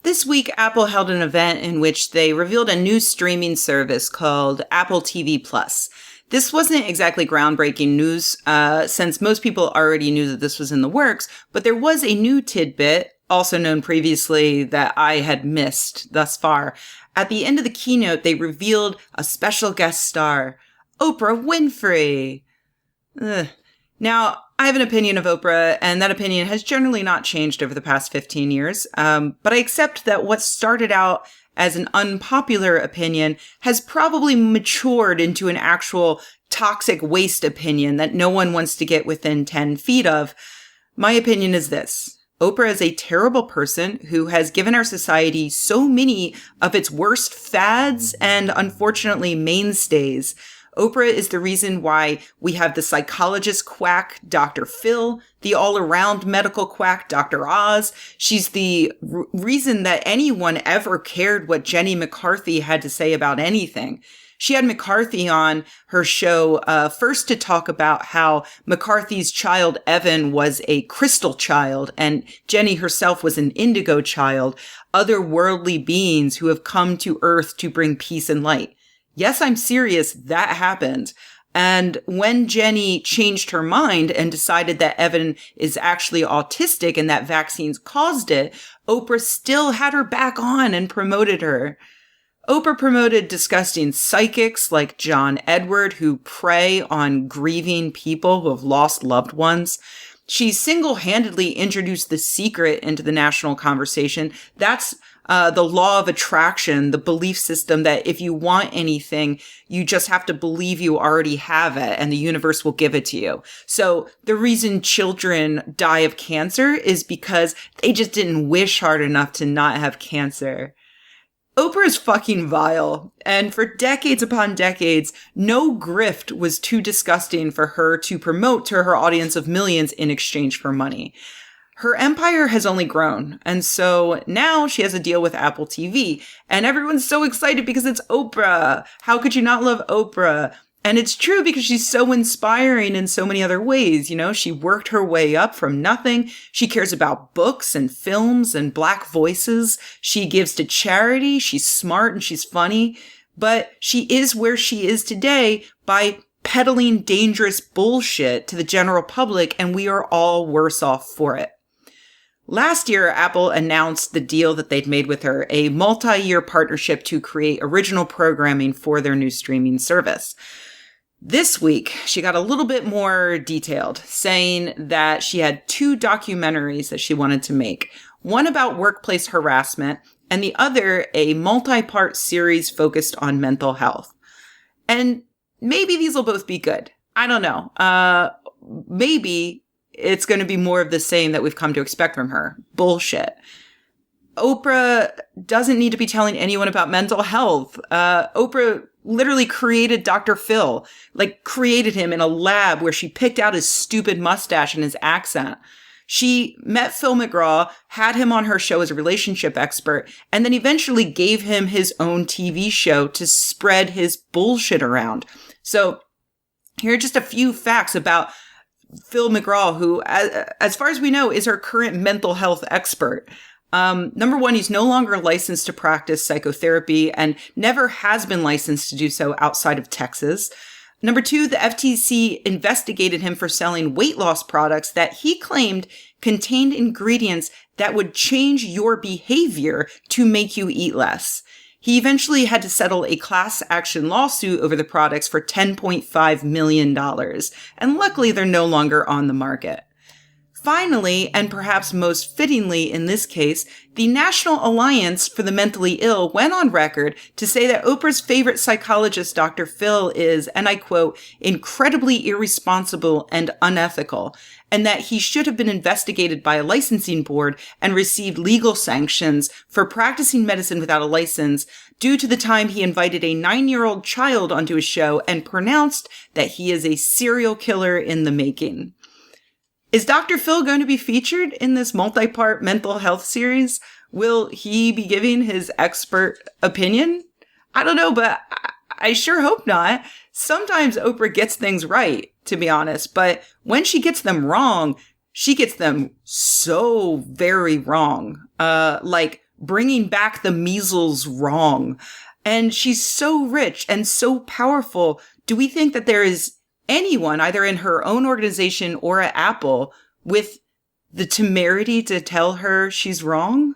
This week, Apple held an event in which they revealed a new streaming service called Apple TV Plus. This wasn't exactly groundbreaking news, since most people already knew that this was in the works, but there was a new tidbit, also known previously, that I had missed thus far. At the end of the keynote, they revealed a special guest star, Oprah Winfrey. Now, I have an opinion of Oprah, and that opinion has generally not changed over the past 15 years. But I accept that what started out as an unpopular opinion has probably matured into an actual toxic waste opinion that no one wants to get within 10 feet of. My opinion is this. Oprah is a terrible person who has given our society so many of its worst fads and, unfortunately, mainstays. Oprah is the reason why we have the psychologist quack, Dr. Phil, the all-around medical quack, Dr. Oz. She's the reason that anyone ever cared what Jenny McCarthy had to say about anything. She had McCarthy on her show first to talk about how McCarthy's child, Evan, was a crystal child and Jenny herself was an indigo child, otherworldly beings who have come to Earth to bring peace and light. Yes, I'm serious. That happened. And when Jenny changed her mind and decided that Evan is actually autistic and that vaccines caused it, Oprah still had her back on and promoted her. Oprah promoted disgusting psychics like John Edward, who prey on grieving people who have lost loved ones. She single-handedly introduced The Secret into the national conversation. That's the law of attraction, the belief system that if you want anything, you just have to believe you already have it and the universe will give it to you. So the reason children die of cancer is because they just didn't wish hard enough to not have cancer. Oprah is fucking vile, and for decades upon decades, no grift was too disgusting for her to promote to her audience of millions in exchange for money. Her empire has only grown, and so now she has a deal with Apple TV, and everyone's so excited because it's Oprah. How could you not love Oprah? And it's true because she's so inspiring in so many other ways. You know, she worked her way up from nothing. She cares about books and films and Black voices. She gives to charity. She's smart and she's funny. But she is where she is today by peddling dangerous bullshit to the general public, and we are all worse off for it. Last year, Apple announced the deal that they'd made with her, a multi-year partnership to create original programming for their new streaming service. This week, she got a little bit more detailed, saying that she had 2 documentaries that she wanted to make. One about workplace harassment, and the other a multi-part series focused on mental health. And maybe these will both be good. I don't know. Maybe it's going to be more of the same that we've come to expect from her. Bullshit. Oprah doesn't need to be telling anyone about mental health. Oprah literally created Dr. Phil, created him in a lab where she picked out his stupid mustache and his accent. She met Phil McGraw, had him on her show as a relationship expert, and then eventually gave him his own TV show to spread his bullshit around. So here are just a few facts about Phil McGraw, who, as far as we know, is our current mental health expert. Number one, he's no longer licensed to practice psychotherapy and never has been licensed to do so outside of Texas. Number two, the FTC investigated him for selling weight loss products that he claimed contained ingredients that would change your behavior to make you eat less. He eventually had to settle a class action lawsuit over the products for $10.5 million. And luckily, they're no longer on the market. Finally, and perhaps most fittingly in this case, the National Alliance for the Mentally Ill went on record to say that Oprah's favorite psychologist, Dr. Phil, is, and I quote, incredibly irresponsible and unethical, and that he should have been investigated by a licensing board and received legal sanctions for practicing medicine without a license due to the time he invited a 9-year-old child onto his show and pronounced that he is a serial killer in the making. Is Dr. Phil going to be featured in this multi-part mental health series? Will he be giving his expert opinion? I don't know, but I sure hope not. Sometimes Oprah gets things right, to be honest, but when she gets them wrong, she gets them so very wrong. bringing back the measles wrong. And she's so rich and so powerful. Do we think that there is anyone, either in her own organization or at Apple, with the temerity to tell her she's wrong?